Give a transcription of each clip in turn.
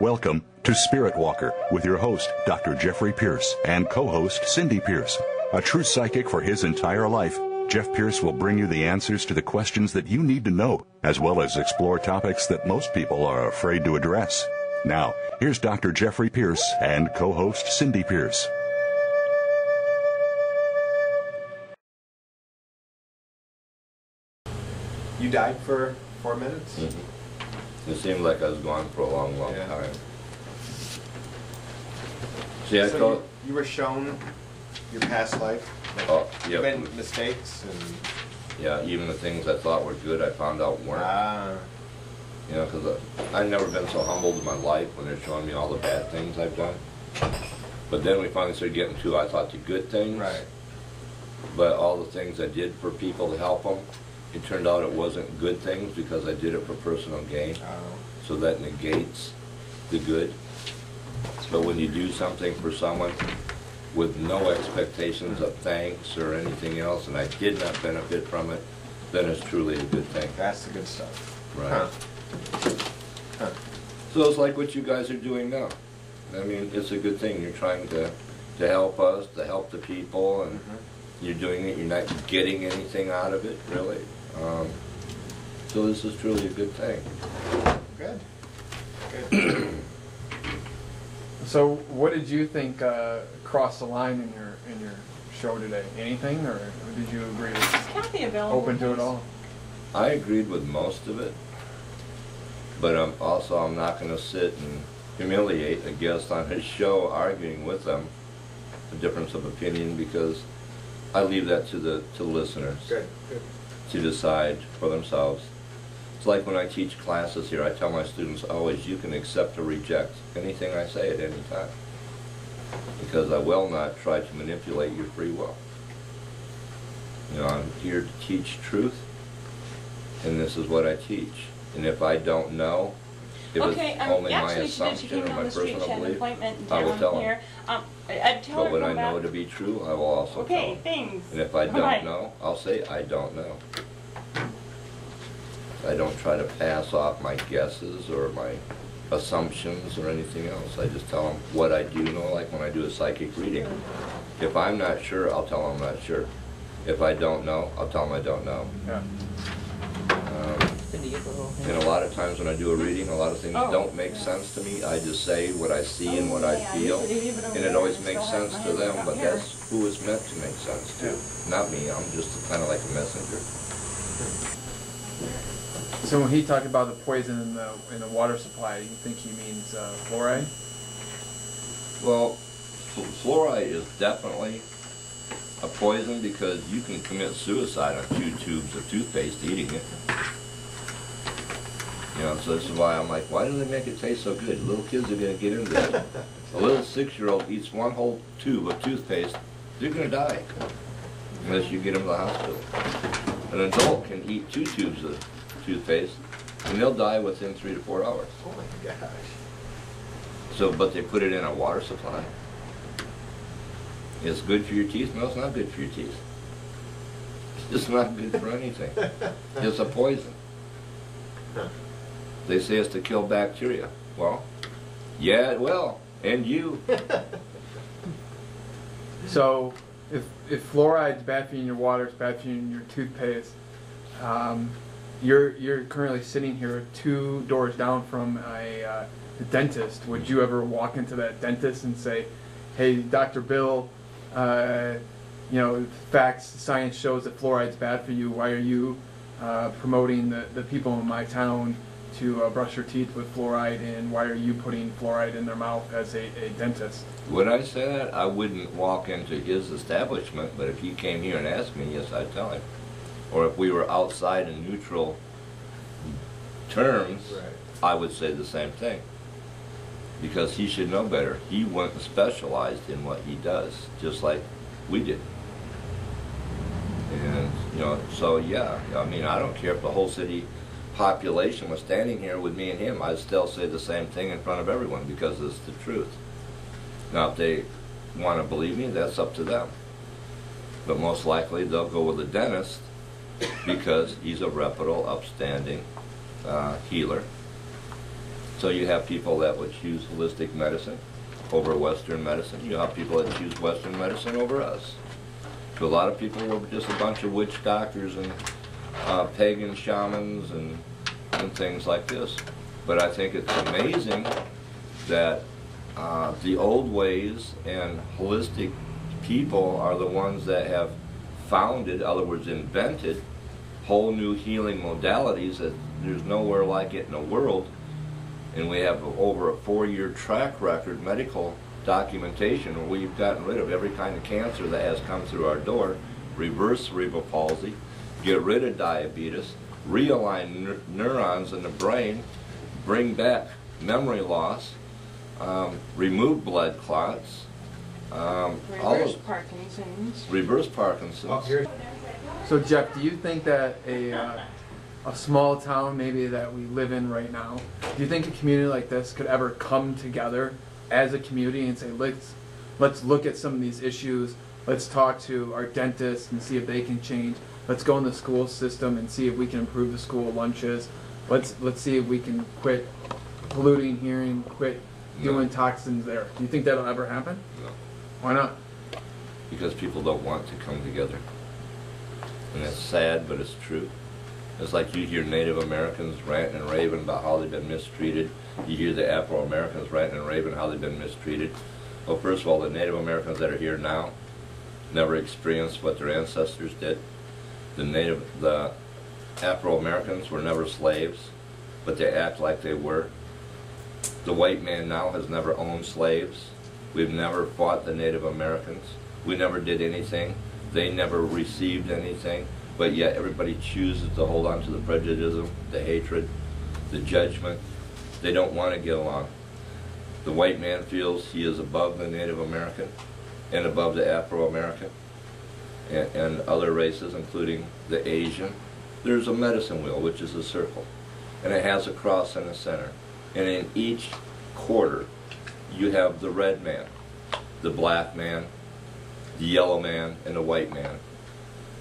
Welcome to Spirit Walker with your host, Dr. Jeffrey Pierce, and co-host Cindy Pierce. A true psychic for his entire life, Jeff Pierce will bring you the answers to the questions that you need to know, as well as explore topics that most people are afraid to address. Now, here's Dr. Jeffrey Pierce and co-host Cindy Pierce. You died for 4 minutes? It seemed like I was gone for a long time. See, I So thought... you were shown your past life? Like, yeah. you made mistakes and... Yeah, even the things I thought were good, I found out weren't. You know, because I've never been so humbled in my life when they're showing me all the bad things I've done. But then we finally started getting to, I thought, the good things. Right. But all the things I did for people to help them, it turned out it wasn't good things because I did it for personal gain. So that negates the good. But when you do something for someone with no expectations of thanks or anything else, and I did not benefit from it, then it's truly a good thing. That's the good stuff. Right. So it's like what you guys are doing now. I mean, it's a good thing. You're trying to help us, to help the people, and you're doing it. You're not getting anything out of it, really. So this is truly a good thing. Good. Good. So, what did you think crossed the line in your show today? Anything, or did you agree? Is Kathy available? Open to it all. I agreed with most of it, but I'm not going to sit and humiliate a guest on his show arguing with them a difference of opinion, because I leave that to the listeners. Good. Good. To decide for themselves. It's like when I teach classes here, I tell my students always, you can accept or reject anything I say at any time, because I will not try to manipulate your free will. You know, I'm here to teach truth, and this is what I teach. And if I don't know, if it's only my assumption or my personal belief, I will tell them. But when I know to be true, I will also tell them. Things. And if I don't know, I'll say I don't know. I don't try to pass off my guesses or my assumptions or anything else. I just tell them what I do know, like when I do a psychic reading. If I'm not sure, I'll tell them I'm not sure. If I don't know, I'll tell them I don't know. Yeah. And a lot of times when I do a reading, a lot of things don't make sense to me. I just say what I see and what I feel, and it always makes sense to them, but that's who it's meant to make sense to, not me. I'm just kind of like a messenger. So when he talked about the poison in the water supply, you think he means fluoride? Well, fluoride is definitely a poison, because you can commit suicide on 2 tubes of toothpaste eating it. You know, so this is why I'm like, why do they make it taste so good? Little kids are going to get into it. A little 6-year-old eats 1 whole tube of toothpaste, they're going to die unless you get them to the hospital. An adult can eat 2 tubes of toothpaste, and they'll die within 3 to 4 hours. Oh my gosh. So, but they put it in a water supply. It's good for your teeth? No, it's not good for your teeth. It's not good for anything. It's a poison. They say it's to kill bacteria. Well, yeah, it will. And you. So, if fluoride's bad for you in your water, it's bad for you in your toothpaste, you're currently sitting here 2 doors down from a dentist. Would you ever walk into that dentist and say, "Hey, Dr. Bill, you know, facts, science shows that fluoride's bad for you. Why are you promoting the people in my town to brush their teeth with fluoride, and why are you putting fluoride in their mouth as a dentist?" Would I say that? I wouldn't walk into his establishment, but if he came here and asked me, yes, I'd tell him. Or if we were outside in neutral terms, I would say the same thing. Because he should know better. He wasn't specialized in what he does, just like we did. And, you know, so yeah, I mean, I don't care if the whole city population was standing here with me and him, I'd still say the same thing in front of everyone, because it's the truth. Now, if they want to believe me, that's up to them. But most likely they'll go with a dentist because he's a reputable, upstanding healer. So you have people that would choose holistic medicine over Western medicine. You have people that choose Western medicine over us. To a lot of people, we're just a bunch of witch doctors and pagan shamans and things like this. But I think it's amazing that the old ways and holistic people are the ones that have founded, in other words, invented, whole new healing modalities that there's nowhere like it in the world. And we have over a 4-year track record, medical documentation, where we've gotten rid of every kind of cancer that has come through our door, reverse cerebral palsy, get rid of diabetes, realign neurons in the brain, bring back memory loss, remove blood clots, Reverse Parkinson's. Reverse Parkinson's. So Jeff, do you think that a small town maybe that we live in right now, do you think a community like this could ever come together as a community and say, let's look at some of these issues, let's talk to our dentists and see if they can change, let's go in the school system and see if we can improve the school lunches, let's see if we can quit polluting hearing, quit doing toxins there. Do you think that'll ever happen? No. Why not? Because people don't want to come together. And it's sad, but it's true. It's like you hear Native Americans ranting and raving about how they've been mistreated. You hear the Afro-Americans ranting and raving how they've been mistreated. Well, first of all, the Native Americans that are here now never experienced what their ancestors did. The Afro-Americans were never slaves, but they act like they were. The white man now has never owned slaves. We've never fought the Native Americans. We never did anything. They never received anything. But yet everybody chooses to hold on to the prejudice, the hatred, the judgment. They don't want to get along. The white man feels he is above the Native American and above the Afro-American and other races, including the Asian. There's a medicine wheel, which is a circle, and it has a cross in the center. And in each quarter, you have the red man, the black man, the yellow man, and the white man.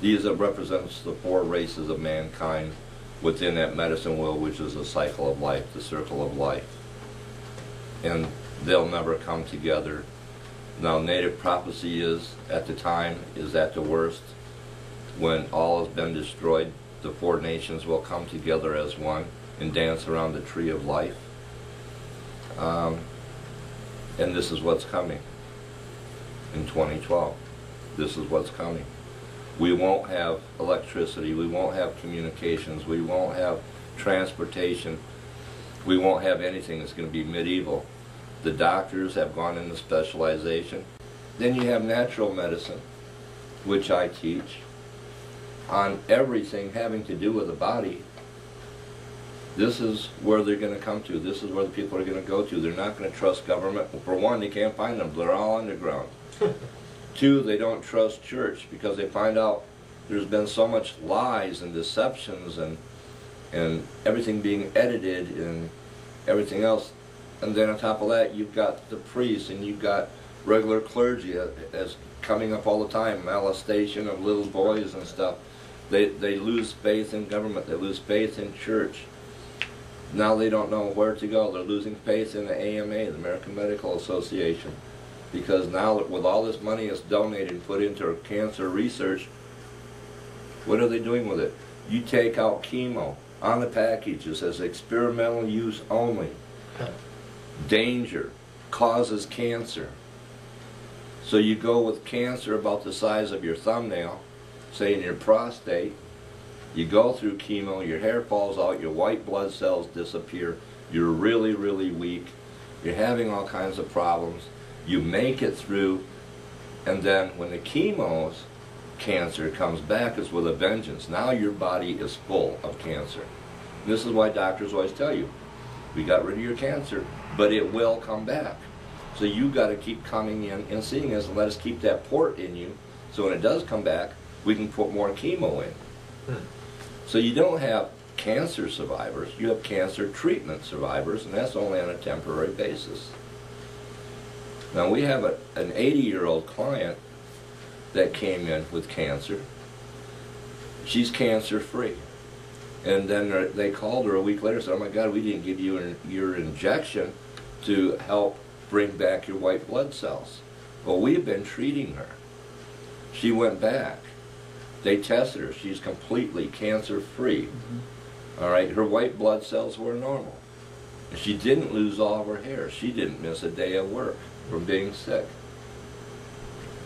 These represents the 4 races of mankind within that medicine wheel, which is a cycle of life, the circle of life. And they'll never come together. Now, native prophecy is, at the time, is at the worst. When all has been destroyed, the 4 nations will come together as one and dance around the tree of life. And this is what's coming in 2012. This is what's coming. We won't have electricity, we won't have communications, we won't have transportation, we won't have anything that's going to be medieval. The doctors have gone into specialization. Then you have natural medicine, which I teach, on everything having to do with the body. This is where they're going to come to. This is where the people are going to go to. They're not going to trust government. Well, for one, they can't find them. They're all underground. 2, they don't trust church because they find out there's been so much lies and deceptions and everything being edited and everything else. And then on top of that, you've got the priests and you've got regular clergy as coming up all the time, molestation of little boys and stuff. They lose faith in government. They lose faith in church. Now they don't know where to go. They're losing faith in the AMA, the American Medical Association. Because now with all this money that's donated and put into cancer research, what are they doing with it? You take out chemo. On the package it says experimental use only. Danger. Causes cancer. So you go with cancer about the size of your thumbnail, say in your prostate, you go through chemo, your hair falls out, your white blood cells disappear, you're really, really weak, you're having all kinds of problems, you make it through, and then when the chemo's cancer comes back, it's with a vengeance. Now your body is full of cancer. And this is why doctors always tell you, we got rid of your cancer, but it will come back. So you got to keep coming in and seeing us and let us keep that port in you, so when it does come back, we can put more chemo in. So you don't have cancer survivors, you have cancer treatment survivors, and that's only on a temporary basis. Now we have an 80-year-old client that came in with cancer. She's cancer free. And then they called her a week later and said, oh my God, we didn't give you your injection to help bring back your white blood cells. Well, we've been treating her. She went back. They tested her. She's completely cancer-free. All right, her white blood cells were normal. And she didn't lose all of her hair. She didn't miss a day of work from being sick.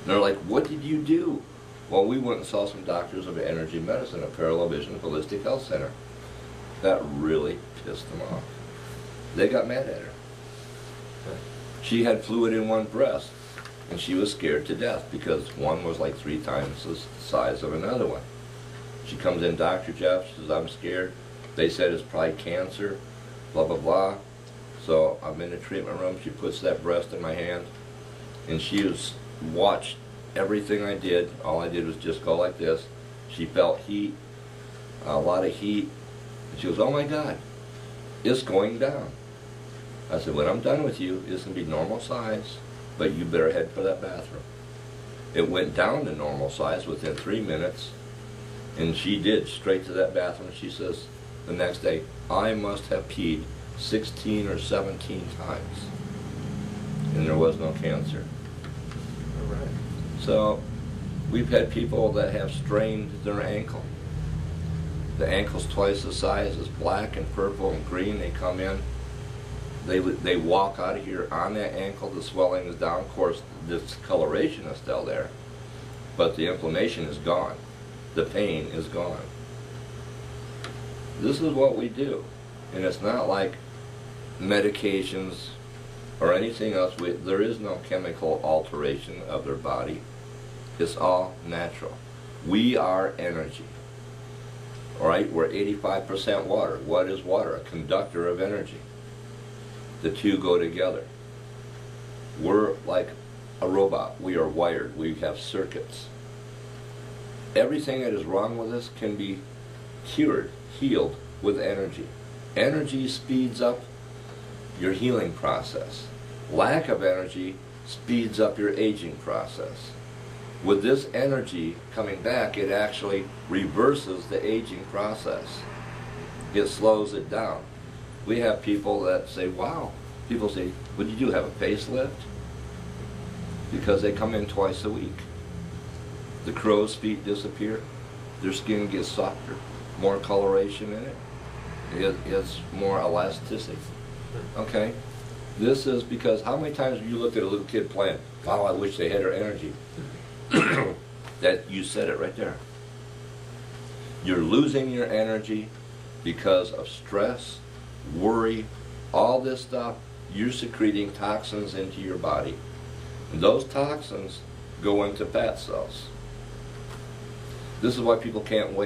And they're like, what did you do? Well, we went and saw some doctors of energy medicine at Parallel Vision Holistic Health Center. That really pissed them off. They got mad at her. She had fluid in one breast, and she was scared to death because one was like 3 times the size of another one. She comes in, Dr. Jeff, she says, I'm scared. They said it's probably cancer, blah, blah, blah. So I'm in the treatment room. She puts that breast in my hand, and she was watched everything I did. All I did was just go like this. She felt heat, a lot of heat. And she goes, oh my God, it's going down. I said, when I'm done with you, it's going to be normal size, but you better head for that bathroom. It went down to normal size within 3 minutes, and she did, straight to that bathroom. She says the next day, I must have peed 16 or 17 times, and there was no cancer. All right. So we've had people that have strained their ankle. The ankle's twice the size, it's black and purple and green. They come in, they walk out of here on that ankle, the swelling is down. Of course, the discoloration is still there, but the inflammation is gone. The pain is gone. This is what we do, and it's not like medications or anything else. There is no chemical alteration of their body. It's all natural. We are energy. All right, we're 85% water. What is water? A conductor of energy. The two go together. We're like a robot. We are wired. We have circuits. Everything that is wrong with us can be cured, healed with energy. Energy speeds up your healing process. Lack of energy speeds up your aging process. With this energy coming back, it actually reverses the aging process. It slows it down. We have people that say, wow. People say, what did you have, a facelift? Because they come in twice a week. The crow's feet disappear. Their skin gets softer. More coloration in it. It's more elasticity. Okay? This is because how many times have you looked at a little kid playing, wow, I wish they had her energy. That you said it right there. You're losing your energy because of stress, worry, all this stuff. You're secreting toxins into your body. And those toxins go into fat cells. This is why people can't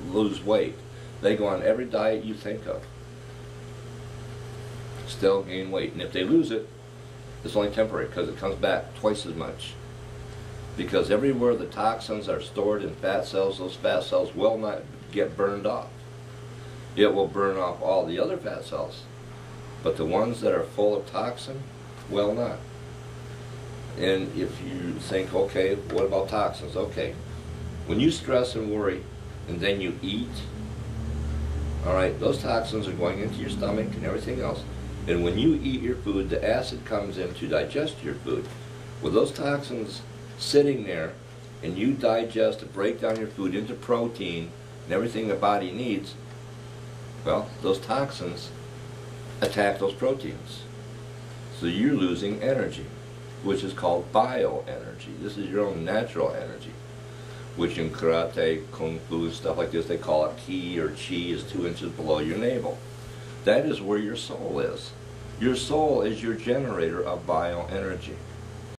lose weight. They go on every diet you think of. Still gain weight. And if they lose it, it's only temporary because it comes back twice as much. Because everywhere the toxins are stored in fat cells, those fat cells will not get burned off. It will burn off all the other fat cells. But the ones that are full of toxin will not. And if you think, okay, what about toxins? Okay, when you stress and worry and then you eat, all right, those toxins are going into your stomach and everything else. And when you eat your food, the acid comes in to digest your food. With those toxins sitting there and you digest and break down your food into protein and everything the body needs, well, those toxins attack those proteins. So you're losing energy, which is called bioenergy. This is your own natural energy, which in karate, kung fu, stuff like this, they call it ki or chi, is 2 inches below your navel. That is where your soul is. Your soul is your generator of bioenergy.